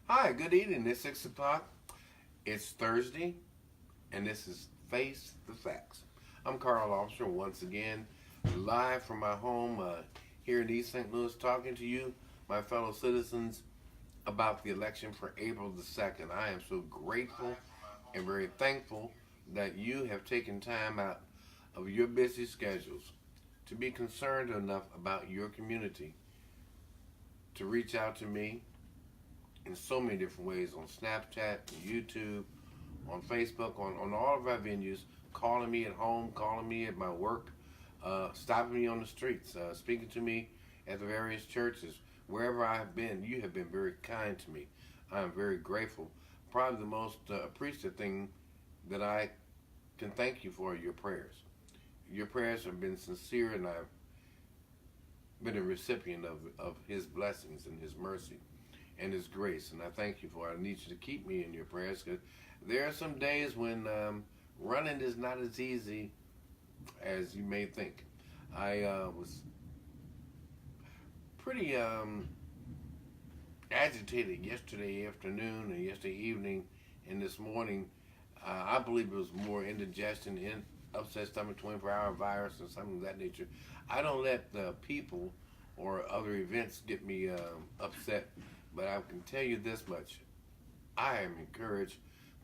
Hi, good evening. It's 6 o'clock. It's Thursday, and this is Face the Facts. I'm Carl Officer once again, live from my home here in East St. Louis, talking to you, my fellow citizens, about the election for April the 2nd. I am so grateful and very thankful that you have taken time out of your busy schedules to be concerned enough about your community to reach out to me in so many different ways on Snapchat, YouTube, on Facebook, on all of our venues, calling me at home, calling me at my work, stopping me on the streets, speaking to me at the various churches. Wherever I have been, you have been very kind to me. I am very grateful. Probably the most appreciative thing that I can thank you for are your prayers. Your prayers have been sincere, and I've been a recipient of His blessings and His mercy and His grace, and I thank you for it. I need you to keep me in your prayers because there are some days when running is not as easy as you may think. I was pretty agitated yesterday afternoon and yesterday evening and this morning. I believe it was more indigestion, upset stomach, 24-hour virus, or something of that nature. I don't let people or other events get me upset, but I can tell you this much. I am encouraged,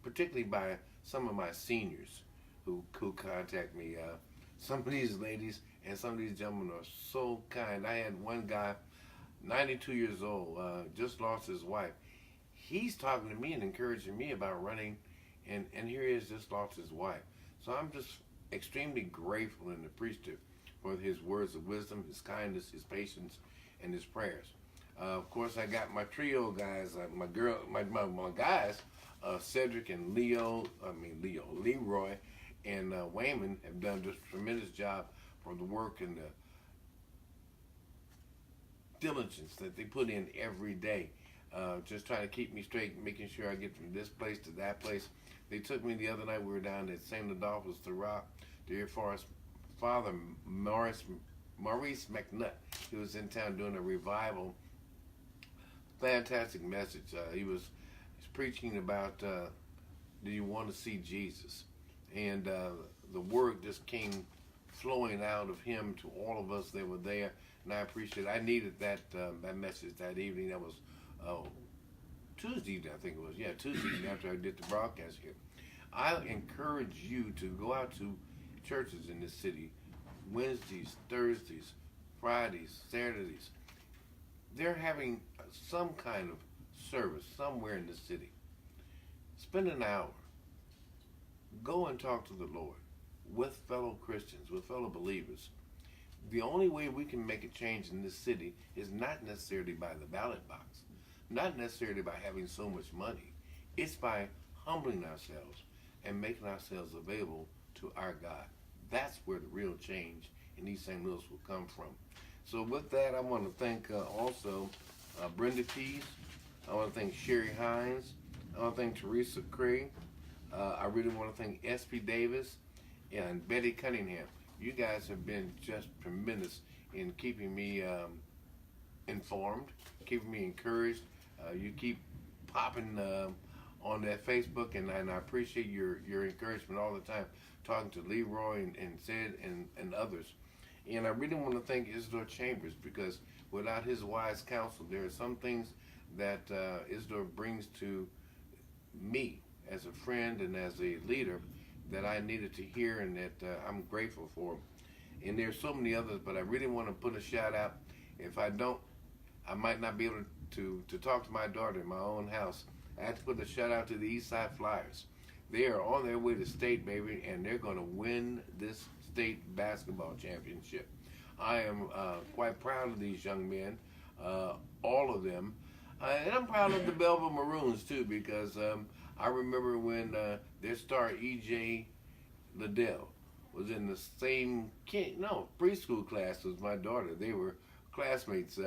particularly by some of my seniors who contact me. Some of these ladies and some of these gentlemen are so kind. I had one guy, 92 years old, just lost his wife. He's talking to me and encouraging me about running, and here he is, just lost his wife. So I'm just extremely grateful and appreciative for his words of wisdom, his kindness, his patience, and his prayers. Of course, I got my trio guys, my guys, Cedric and Leroy, and Wayman have done just a tremendous job for the work and the diligence that they put in every day. Just trying to keep me straight, making sure I get from this place to that place. They took me the other night. We were down at St. Adolphus, the Rock, to hear Father Maurice McNutt. He was in town doing a revival. Fantastic message. He's preaching about do you want to see Jesus, and the word just came flowing out of him to all of us that were there, and I appreciate it. I needed that message that evening. That was Tuesday evening, I think it was. Yeah, Tuesday evening after I did the broadcast here. I encourage you to go out to churches in this city Wednesdays, Thursdays, Fridays, Saturdays. They're having some kind of service somewhere in the city. Spend an hour. Go and talk to the Lord with fellow Christians, with fellow believers. The only way we can make a change in this city is not necessarily by the ballot box, not necessarily by having so much money. It's by humbling ourselves and making ourselves available to our God. That's where the real change in East St. Louis will come from. So with that, I want to thank also Brenda Keys. I want to thank Sherry Hines. I want to thank Teresa Craig. I really want to thank S.P. Davis and Betty Cunningham. You guys have been just tremendous in keeping me informed, keeping me encouraged. You keep popping on that Facebook, and I appreciate your encouragement all the time, talking to Leroy and Sid and others. And I really want to thank Isidore Chambers, because without his wise counsel, there are some things that Isidore brings to me as a friend and as a leader that I needed to hear, and that I'm grateful for. And there's so many others, but I really want to put a shout out. If I don't, I might not be able to talk to my daughter in my own house. I have to put a shout out to the East Side Flyers. They are on their way to state, baby, and they're going to win this state basketball championship. I am quite proud of these young men, all of them. And I'm proud of the Belleville Maroons, too, because I remember when their star, E.J. Liddell, was in the same preschool class as my daughter. They were classmates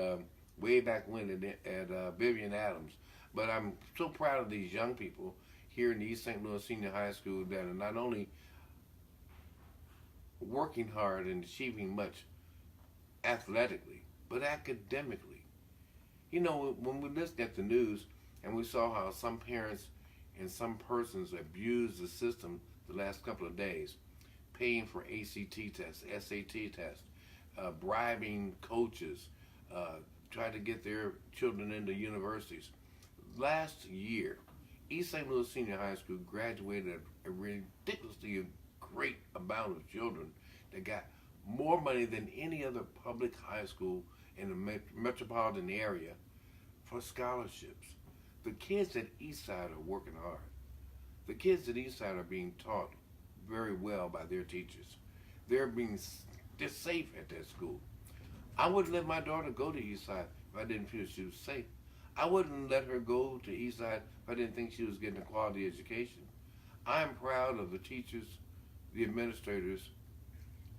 way back when at Vivian Adams. But I'm so proud of these young people here in the East St. Louis Senior High School that are not only working hard and achieving much athletically, but academically. You know, when we listen at the news, And we saw how some parents and some persons abused the system the last couple of days, paying for ACT tests, SAT tests, bribing coaches, trying to get their children into universities. Last year, East St. Louis Senior High School graduated a ridiculously great amount of children that got more money than any other public high school in the metropolitan area for scholarships. The kids at Eastside are working hard. The kids at Eastside are being taught very well by their teachers. They're safe at that school. I wouldn't let my daughter go to Eastside if I didn't feel she was safe. I wouldn't let her go to Eastside if I didn't think she was getting a quality education. I'm proud of the teachers, the administrators,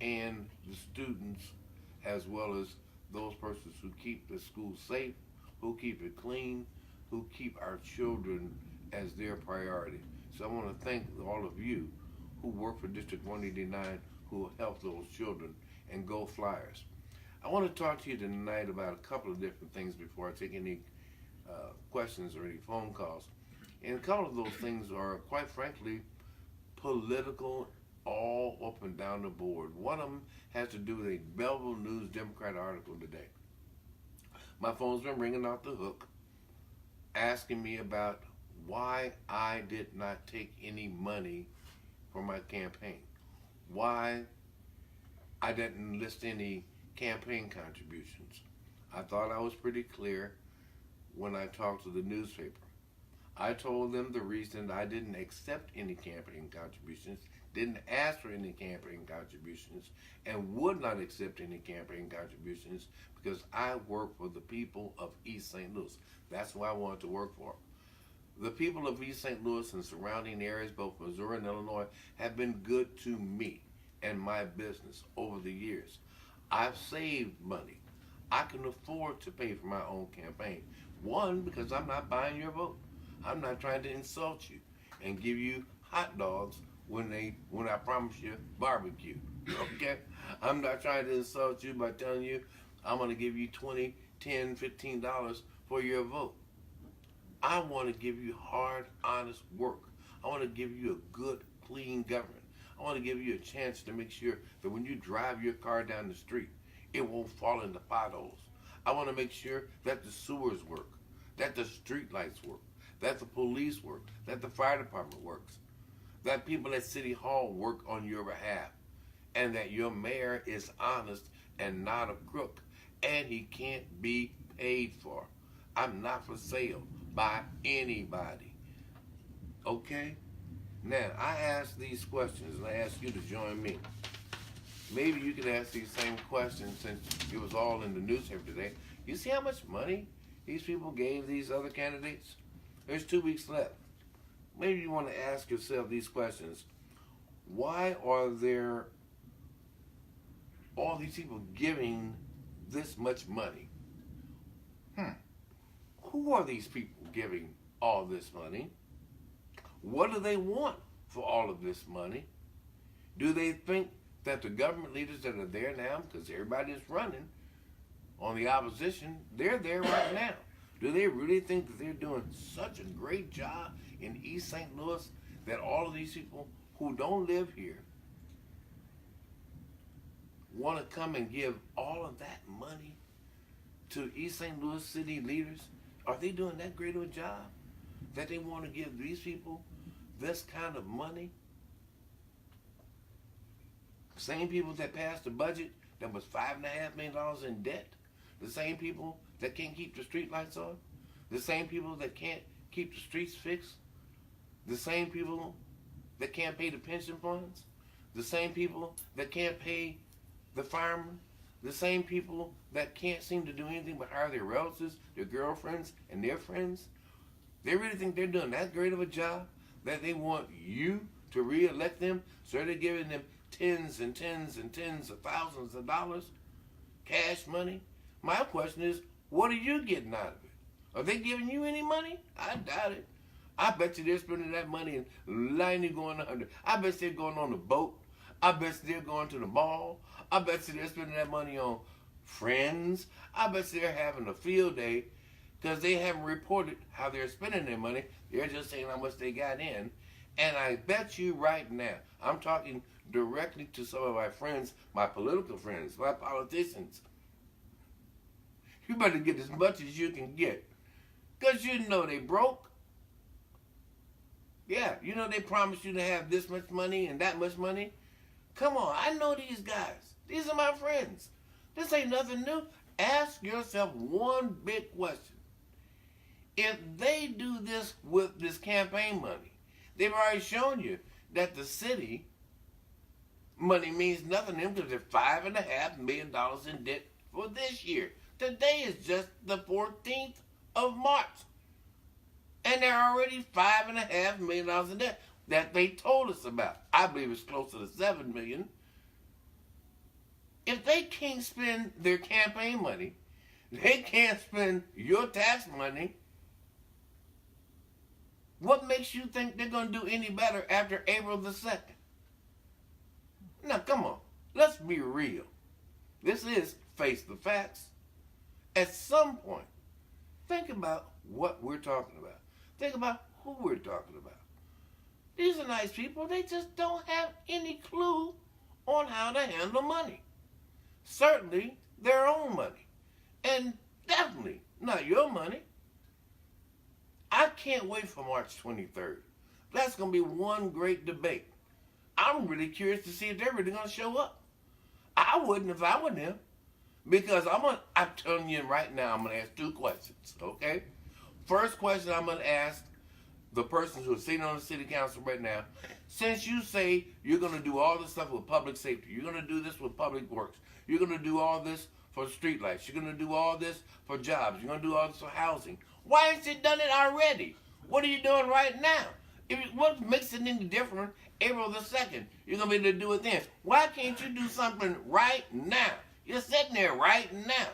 and the students, as well as those persons who keep the school safe, who keep it clean, who keep our children as their priority. So I want to thank all of you who work for District 189 who help those children, and go Flyers. I want to talk to you tonight about a couple of different things before I take any questions or any phone calls. And a couple of those things are, quite frankly, political all up and down the board. One of them has to do with a Belleville News Democrat article today. My phone's been ringing off the hook, asking me about why I did not take any money for my campaign. Why I didn't list any campaign contributions. I thought I was pretty clear when I talked to the newspaper. I told them the reason I didn't accept any campaign contributions, didn't ask for any campaign contributions, and would not accept any campaign contributions because I work for the people of East St. Louis. That's who I wanted to work for. The people of East St. Louis and surrounding areas, both Missouri and Illinois, have been good to me and my business over the years. I've saved money. I can afford to pay for my own campaign. One, because I'm not buying your vote. I'm not trying to insult you and give you hot dogs when I promise you barbecue. Okay? I'm not trying to insult you by telling you I'm going to give you $20, $10, $15 for your vote. I want to give you hard, honest work. I want to give you a good, clean government. I want to give you a chance to make sure that when you drive your car down the street, it won't fall into potholes. I want to make sure that the sewers work, that the street lights work, that the police work, that the fire department works, that people at City Hall work on your behalf, and that your mayor is honest and not a crook, and he can't be paid for. I'm not for sale by anybody. Okay? Now, I ask these questions, and I ask you to join me. Maybe you could ask these same questions since it was all in the newspaper today. You see how much money these people gave these other candidates? There's 2 weeks left. Maybe you want to ask yourself these questions. Why are there all these people giving this much money? Who are these people giving all this money? What do they want for all of this money? Do they think that the government leaders that are there now, because everybody is running on the opposition, they're there right now? Do they really think that they're doing such a great job in East St. Louis that all of these people who don't live here want to come and give all of that money to East St. Louis city leaders? Are they doing that great of a job that they want to give these people this kind of money? Same people that passed the budget that was $5.5 million in debt. The same people that can't keep the street lights on. The same people that can't keep the streets fixed. The same people that can't pay the pension funds. The same people that can't pay the firemen. The same people that can't seem to do anything but hire their relatives, their girlfriends, and their friends. They really think they're doing that great of a job that they want you to re-elect them, so they're giving them tens and tens and tens of thousands of dollars, cash money. My question is, what are you getting out of it? Are they giving you any money? I doubt it. I bet you they're spending that money in 90 going 100. I bet they're going on the boat. I bet they're going to the mall. I bet you they're spending that money on friends. I bet they're having a field day because they haven't reported how they're spending their money. They're just saying how much they got in. And I bet you right now, I'm talking directly to some of my friends, my political friends, my politicians. You better get as much as you can get, because you know they broke. Yeah, you know they promised you to have this much money and that much money. Come on, I know these guys. These are my friends. This ain't nothing new. Ask yourself one big question. If they do this with this campaign money, they've already shown you that the city money means nothing to them because they're $5.5 million in debt for this year. Today is just the 14th of March. And they're already $5.5 million in debt that they told us about. I believe it's closer to $7 million. If they can't spend their campaign money, they can't spend your tax money, what makes you think they're going to do any better after April the 2nd? Now, come on. Let's be real. This is Face the Facts. At some point, think about what we're talking about. Think about who we're talking about. These are nice people. They just don't have any clue on how to handle money. Certainly their own money. And definitely not your money. I can't wait for March 23rd. That's going to be one great debate. I'm really curious to see if they're really going to show up. I wouldn't if I were them. Because I'm telling you right now, I'm going to ask two questions, okay? First question I'm going to ask the person who's sitting on the city council right now, since you say you're going to do all this stuff with public safety, you're going to do this with public works, you're going to do all this for streetlights, you're going to do all this for jobs, you're going to do all this for housing, why ain't you done it already? What are you doing right now? What makes it any different April the 2nd? You're going to be able to do it then. Why can't you do something right now? You're sitting there right now.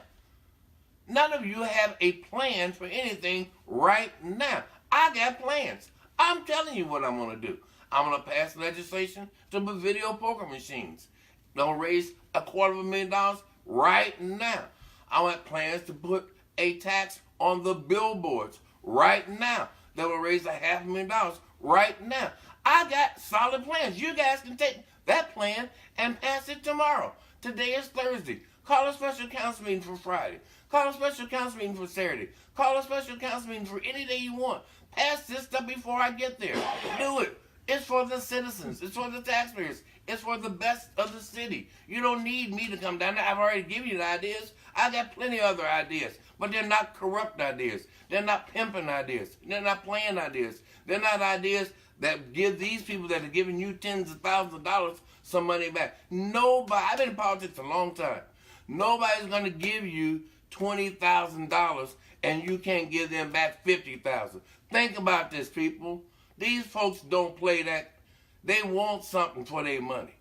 None of you have a plan for anything right now. I got plans. I'm telling you what I'm going to do. I'm going to pass legislation to put video poker machines. They'll raise $250,000 right now. I want plans to put a tax on the billboards right now. That will raise $500,000 right now. I got solid plans. You guys can take that plan and pass it tomorrow. Today is Thursday. Call a special council meeting for Friday. Call a special council meeting for Saturday. Call a special council meeting for any day you want. Pass this stuff before I get there. Do it. It's for the citizens. It's for the taxpayers. It's for the best of the city. You don't need me to come down there. I've already given you the ideas. I got plenty of other ideas. But they're not corrupt ideas. They're not pimping ideas. They're not playing ideas. They're not ideas that give these people that are giving you tens of thousands of dollars some money back. Nobody, I've been in politics a long time. Nobody's going to give you $20,000 and you can't give them back $50,000. Think about this, people. These folks don't play that. They want something for their money.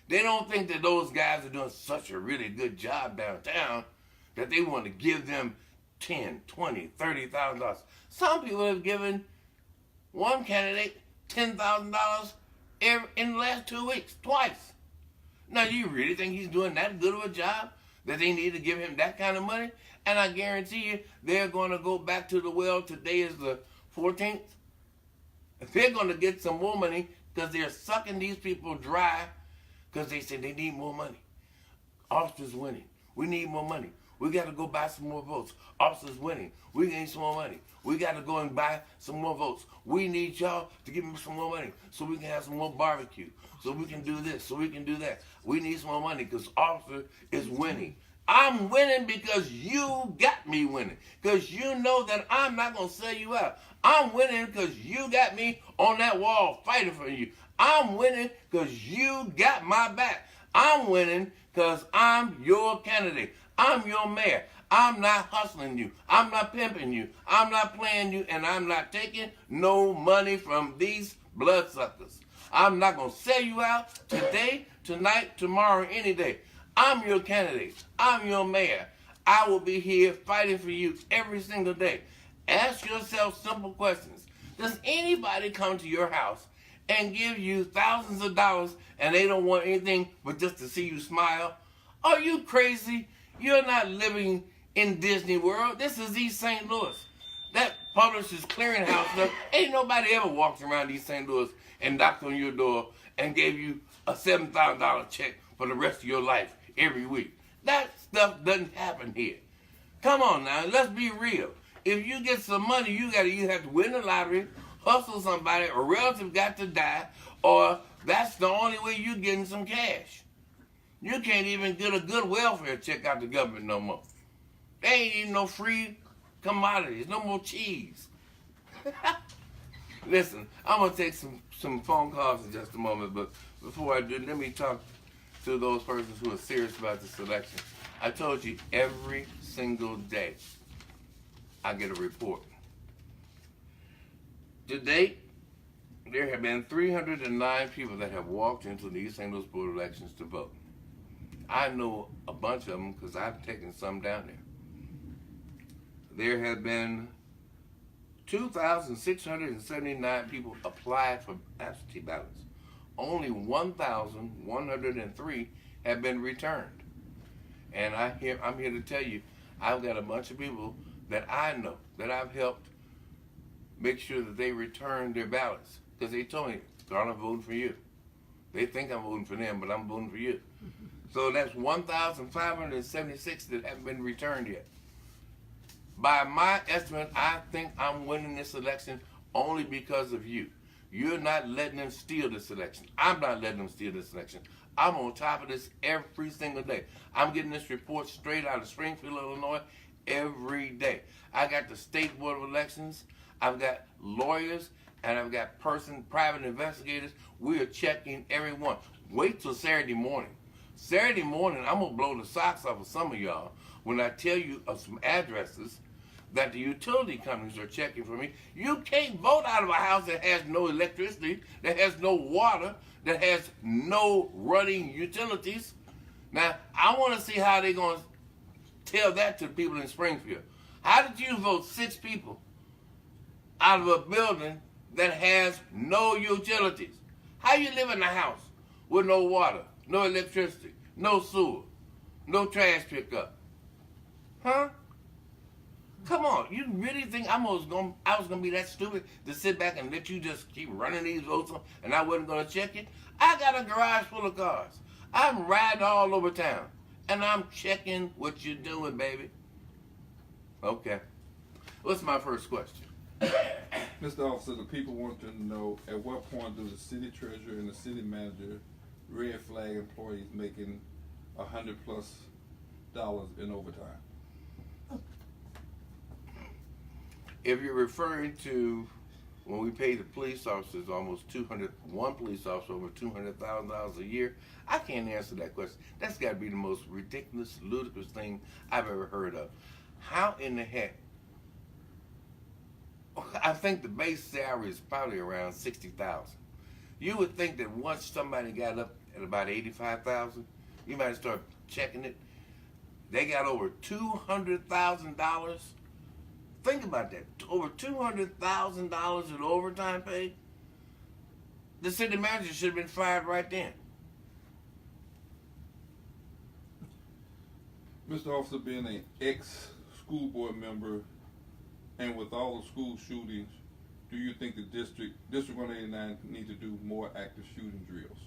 They don't think that those guys are doing such a really good job downtown that they want to give them $10,000, $20,000, $30,000. Some people have given one candidate $10,000 in the last 2 weeks, twice. Now, do you really think he's doing that good of a job that they need to give him that kind of money? And I guarantee you, they're going to go back to the well. Today is the 14th. They're going to get some more money because they're sucking these people dry because they say they need more money. Officers winning. We need more money. We got to go buy some more votes. Officers winning. We need some more money. We got to go and buy some more votes. We need y'all to give me some more money so we can have some more barbecue, so we can do this, so we can do that. We need some more money because officer is winning. I'm winning because you got me winning, because you know that I'm not going to sell you out. I'm winning because you got me on that wall fighting for you. I'm winning because you got my back. I'm winning because I'm your candidate. I'm your mayor. I'm not hustling you. I'm not pimping you. I'm not playing you, and I'm not taking no money from these bloodsuckers. I'm not going to sell you out today, tonight, tomorrow, any day. I'm your candidate. I'm your mayor. I will be here fighting for you every single day. Ask yourself simple questions. Does anybody come to your house and give you thousands of dollars and they don't want anything but just to see you smile? Are you crazy? You're not living in Disney World. This is East St. Louis. That Publishers Clearinghouse stuff, ain't nobody ever walked around East St. Louis and knocked on your door and gave you a $7,000 check for the rest of your life every week. That stuff doesn't happen here. Come on now, let's be real. If you get some money, you either have to win the lottery, hustle somebody, a relative got to die, or that's the only way you're getting some cash. You can't even get a good welfare check out the government no more. There ain't even no free commodities, no more cheese. Listen, I'm going to take some phone calls in just a moment, but before I do, let me talk to those persons who are serious about this election. I told you every single day I get a report. To date, there have been 309 people that have walked into the East St. Louis Board of Elections to vote. I know a bunch of them because I've taken some down there. There have been 2,679 people applied for absentee ballots. Only 1,103 have been returned. And I'm here to tell you, I've got a bunch of people that I know, that I've helped make sure that they return their ballots. Because they told me, God, I'm voting for you. They think I'm voting for them, but I'm voting for you. So that's 1,576 that haven't been returned yet. By my estimate, I think I'm winning this election only because of you. You're not letting them steal this election. I'm not letting them steal this election. I'm on top of this every single day. I'm getting this report straight out of Springfield, Illinois, every day. I got the State Board of Elections. I've got lawyers, and I've got private investigators. We are checking every one. Wait till Saturday morning. Saturday morning, I'm going to blow the socks off of some of y'all when I tell you of some addresses that the utility companies are checking for me. You can't vote out of a house that has no electricity, that has no water, that has no running utilities. Now, I want to see how they're going to tell that to the people in Springfield. How did you vote 6 people out of a building that has no utilities? How you live in a house with no water, no electricity, no sewer, no trash pickup? Huh? Come on, you really think I was gonna be that stupid to sit back and let you just keep running these votes on and I wasn't gonna check it? I got a garage full of cars. I'm riding all over town and I'm checking what you're doing, baby. Okay. What's my first question? Mr. Officer, the people want to know at what point do the city treasurer and the city manager red flag employees making $100+ in overtime? If you're referring to when we pay the police officers almost one police officer over $200,000 a year, I can't answer that question. That's got to be the most ridiculous, ludicrous thing I've ever heard of. How in the heck? I think the base salary is probably around $60,000. You would think that once somebody got up at about $85,000, you might start checking it. They got over $200,000. Think about that. Over $200,000 in overtime pay. The city manager should have been fired right then. Mr. Officer, being an ex-school board member and with all the school shootings, do you think the District 189 need to do more active shooting drills?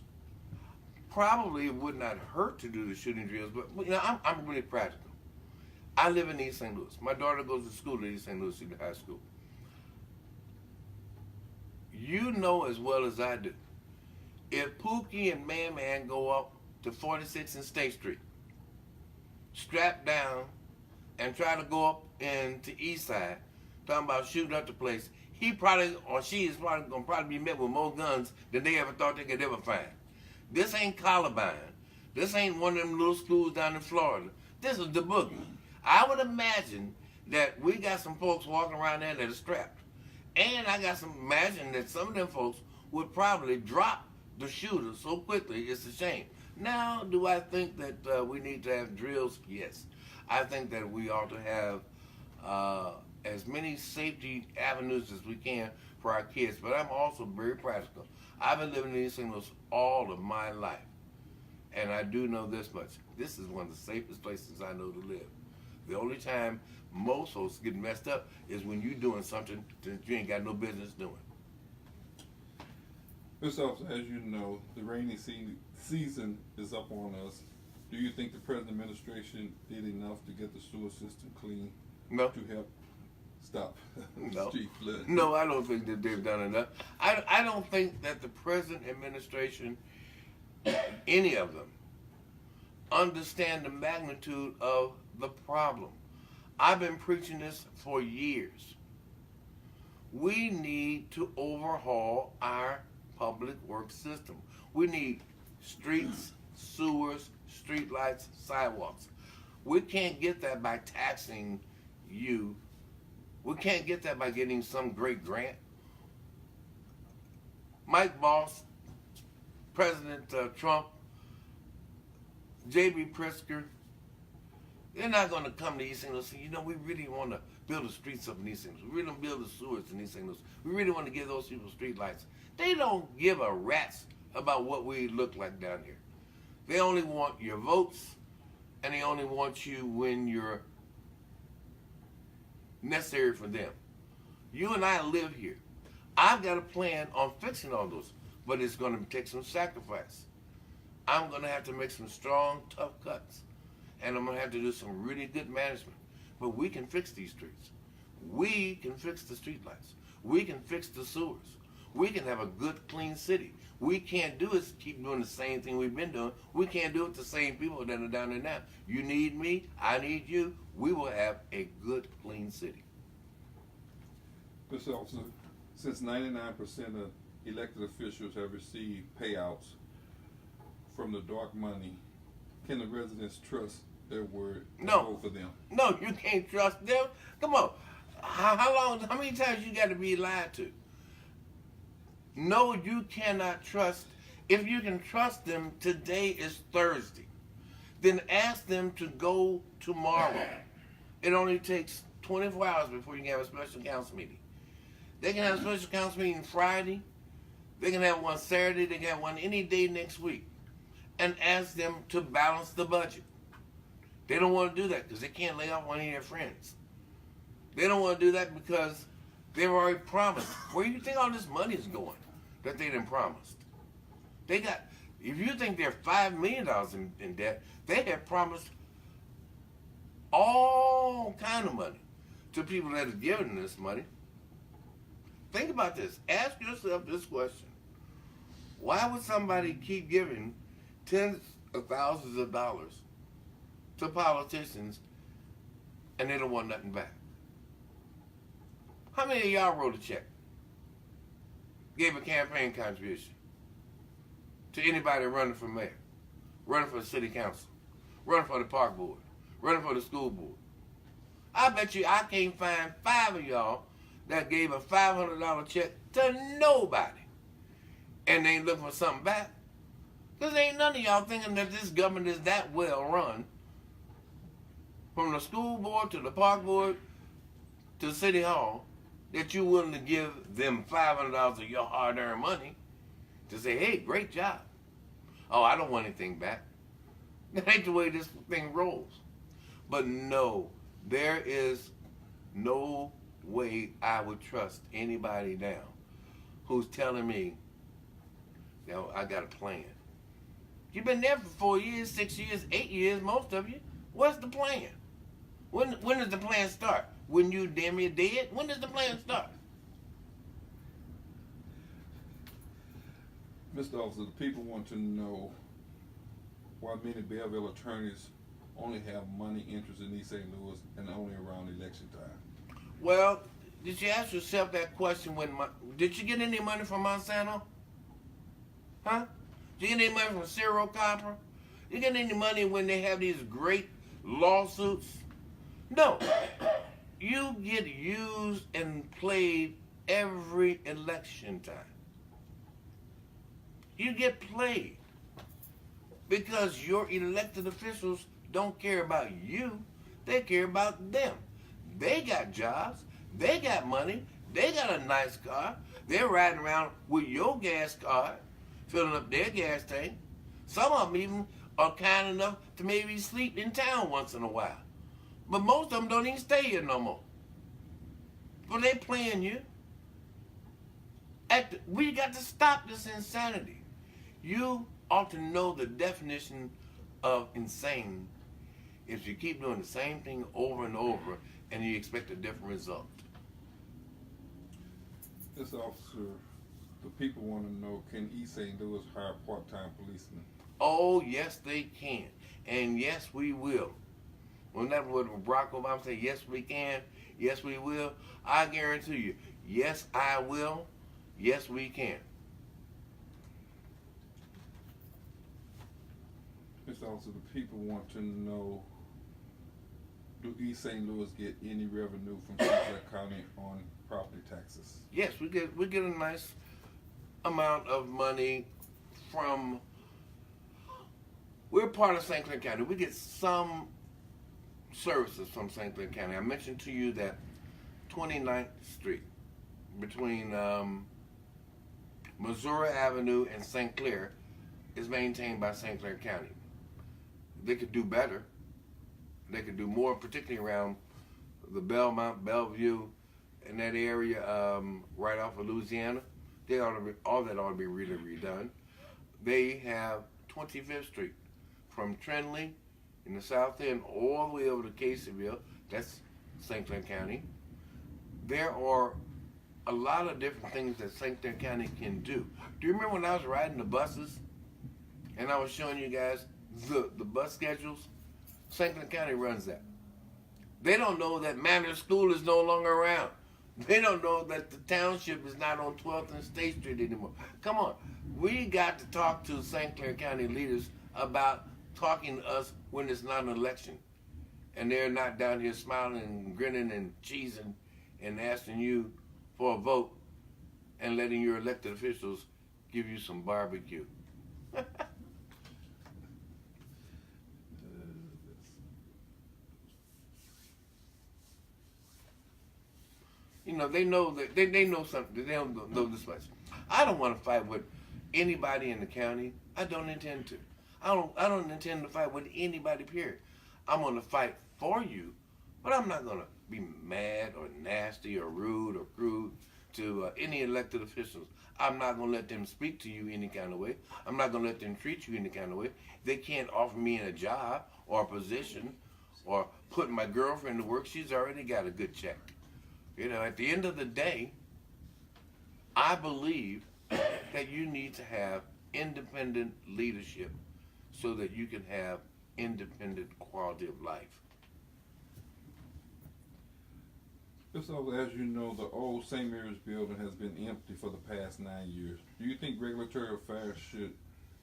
Probably it would not hurt to do the shooting drills, but you know, I'm really practical. I live in East St. Louis. My daughter goes to school at East St. Louis City High School. You know as well as I do, if Pookie and Man go up to 46 and State Street, strap down, and try to go up into East Side, talking about shooting up the place, he probably, or she is probably going to be met with more guns than they ever thought they could ever find. This ain't Columbine. This ain't one of them little schools down in Florida. This is the boogie. I would imagine that we got some folks walking around there that are strapped. And I got some imagine that some of them folks would probably drop the shooter so quickly, it's a shame. Now, do I think that we need to have drills? Yes. I think that we ought to have as many safety avenues as we can for our kids, but I'm also very practical. I've been living in East St. Louis all of my life, and I do know this much. This is one of the safest places I know to live. The only time most folks get messed up is when you doing something that you ain't got no business doing. Mr. Officer, as you know, the rainy season is up on us. Do you think the present administration did enough to get the sewer system clean? No. To help stop No. street flood? No, I don't think that they've done enough. I don't think that the present administration, any of them, understand the magnitude of the problem. I've been preaching this for years. We need to overhaul our public works system. We need streets, sewers, streetlights, sidewalks. We can't get that by taxing you. We can't get that by getting some great grant. Mike Voss, President Trump, J.B. Pritzker, they're not going to come to East St. Louis and say, you know, we really want to build the streets up in East St. Louis. We really want to build the sewers in East St. Louis. We really want to give those people street lights. They don't give a rat's about what we look like down here. They only want your votes, and they only want you when you're necessary for them. You and I live here. I've got a plan on fixing all those, but it's going to take some sacrifice. I'm going to have to make some strong, tough cuts, and I'm going to have to do some really good management. But we can fix these streets. We can fix the streetlights. We can fix the sewers. We can have a good, clean city. We can't do is keep doing the same thing we've been doing. We can't do it with the same people that are down there now. You need me, I need you. We will have a good, clean city. Mr. Officer, since 99% of elected officials have received payouts from the dark money, can the residents trust their word and vote for them? No, you can't trust them. Come on. How many times you got to be lied to? No, you cannot trust. If you can trust them, today is Thursday. Then ask them to go tomorrow. It only takes 24 hours before you can have a special council meeting. They can have a special council meeting Friday. They can have one Saturday. They can have one any day next week. And ask them to balance the budget. They don't want to do that because they can't lay off one of their friends. They don't want to do that because they've already promised. Where do you think all this money is going that they done promised? They got, if you think they're $5 million in debt, they have promised all kind of money to people that have given this money. Think about this. Ask yourself this question. Why would somebody keep giving tens of thousands of dollars to politicians and they don't want nothing back? How many of y'all wrote a check? Gave a campaign contribution to anybody running for mayor, running for the city council, running for the park board, running for the school board? I bet you I can't find 5 of y'all that gave a $500 check to nobody and they ain't looking for something back. Because ain't none of y'all thinking that this government is that well run, from the school board to the park board to the city hall, that you're willing to give them $500 of your hard-earned money to say, hey, great job. Oh, I don't want anything back. That ain't the way this thing rolls. But no, there is no way I would trust anybody now who's telling me, you know, I got a plan. You've been there for 4 years, 6 years, 8 years, most of you. What's the plan? When does the plan start? When you damn near dead? When does the plan start? Mr. Officer, the people want to know why many Belleville attorneys only have money interests in East St. Louis and only around election time. Well, did you ask yourself that question did you get any money from Monsanto? Huh? Did you get any money from Zero Copper? You get any money when they have these great lawsuits? No. You get used and played every election time. You get played because your elected officials don't care about you. They care about them. They got jobs. They got money. They got a nice car. They're riding around with your gas card, filling up their gas tank. Some of them even are kind enough to maybe sleep in town once in a while. But most of them don't even stay here no more. But they playing you. We got to stop this insanity. You ought to know the definition of insane if you keep doing the same thing over and over and you expect a different result. This officer, the people want to know, can East St. Louis hire part-time policemen? Oh, yes, they can. And yes, we will. When that was Barack Obama said, yes, we can, yes, we will, I guarantee you, yes, I will, yes, we can. Mr. Officer, the people want to know, do East St. Louis get any revenue from St. Clair County on property taxes? Yes, we get a nice amount of money from. We're part of St. Clair County. We get some services from St. Clair County. I mentioned to you that 29th Street between Missouri Avenue and St. Clair is maintained by St. Clair County. They could do better. They could do more, particularly around the Belmont, Bellevue, and that area right off of Louisiana. All that ought to be really redone. They have 25th Street from Trindley in the south end all the way over to Caseyville. That's St. Clair County. There are a lot of different things that St. Clair County can do. Do you remember when I was riding the buses and I was showing you guys the bus schedules? St. Clair County runs that. They don't know that Manor School is no longer around. They don't know that the township is not on 12th and State Street anymore. Come on. We got to talk to St. Clair County leaders about talking to us when it's not an election. And they're not down here smiling and grinning and cheesing and asking you for a vote and letting your elected officials give you some barbecue. You know, they know that they know something. They don't know this much. I don't want to fight with anybody in the county. I don't intend to. I don't intend to fight with anybody, period. I'm going to fight for you, but I'm not going to be mad or nasty or rude or crude to any elected officials. I'm not going to let them speak to you any kind of way. I'm not going to let them treat you any kind of way. They can't offer me a job or a position or put my girlfriend to work. She's already got a good check. You know, at the end of the day, I believe that you need to have independent leadership so that you can have independent quality of life. So, as you know, the old St. Mary's building has been empty for the past 9 years. Do you think regulatory affairs should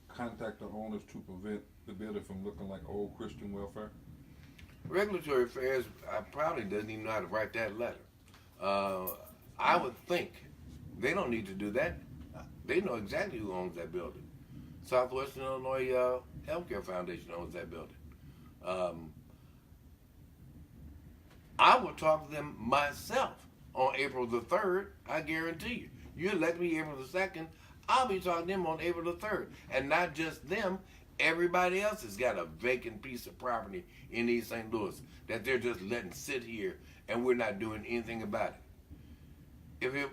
contact the owners to prevent the building from looking like old Christian welfare? Regulatory affairs probably doesn't even know how to write that letter. I would think they don't need to do that. They know exactly who owns that building. Southwestern Illinois Healthcare Foundation owns that building. I will talk to them myself on April the 3rd, I guarantee you. You elect me April the 2nd, I'll be talking to them on April the 3rd. And not just them, everybody else has got a vacant piece of property in East St. Louis that they're just letting sit here and we're not doing anything about it.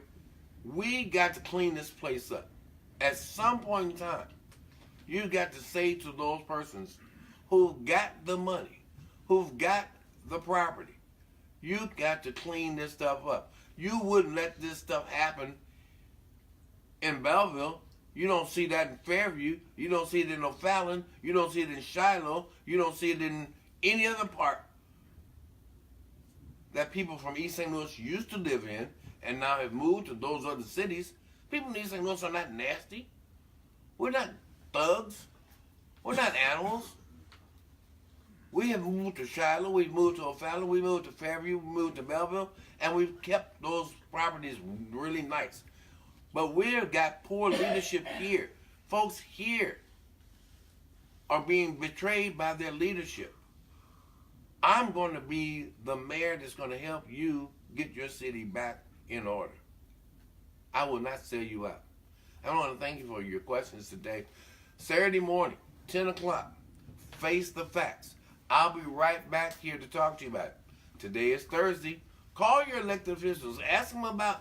We got to clean this place up. At some point in time, you got to say to those persons who've got the money, who've got the property, you got to clean this stuff up. You wouldn't let this stuff happen in Belleville. You don't see that in Fairview. You don't see it in O'Fallon. You don't see it in Shiloh. You don't see it in any other part that people from East St. Louis used to live in and now have moved to those other cities. People in East St. Louis are not nasty. We're not thugs. We're not animals. We have moved to Shiloh, we've moved to O'Fallon, we moved to Fairview, we moved to Belleville, and we've kept those properties really nice. But we've got poor leadership here. Folks here are being betrayed by their leadership. I'm going to be the mayor that's going to help you get your city back in order. I will not sell you out. I want to thank you for your questions today. Saturday morning, 10 o'clock, face the facts. I'll be right back here to talk to you about it. Today is Thursday. Call your elected officials. Ask them about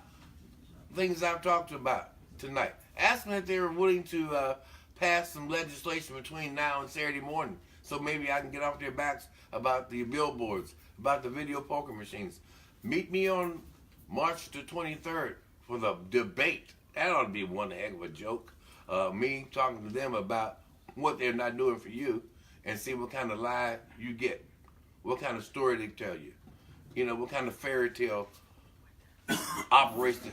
things I've talked about tonight. Ask them if they're willing to pass some legislation between now and Saturday morning, so maybe I can get off their backs about the billboards, about the video poker machines. Meet me on March the 23rd for the debate. That ought to be one heck of a joke. Me talking to them about what they're not doing for you, and see what kind of lie you get, what kind of story they tell you, what kind of fairy tale operation.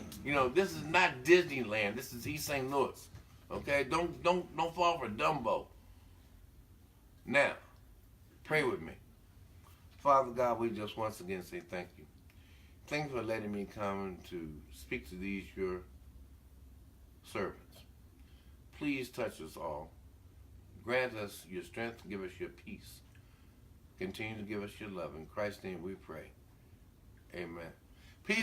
This is not Disneyland. This is East St. Louis. Okay, don't fall for Dumbo. Now, pray with me. Father God, we just once again say thank you. Thank you for letting me come to speak to these your servants. Please touch us all. Grant us your strength, give us your peace. Continue to give us your love. In Christ's name we pray. Amen. Peace.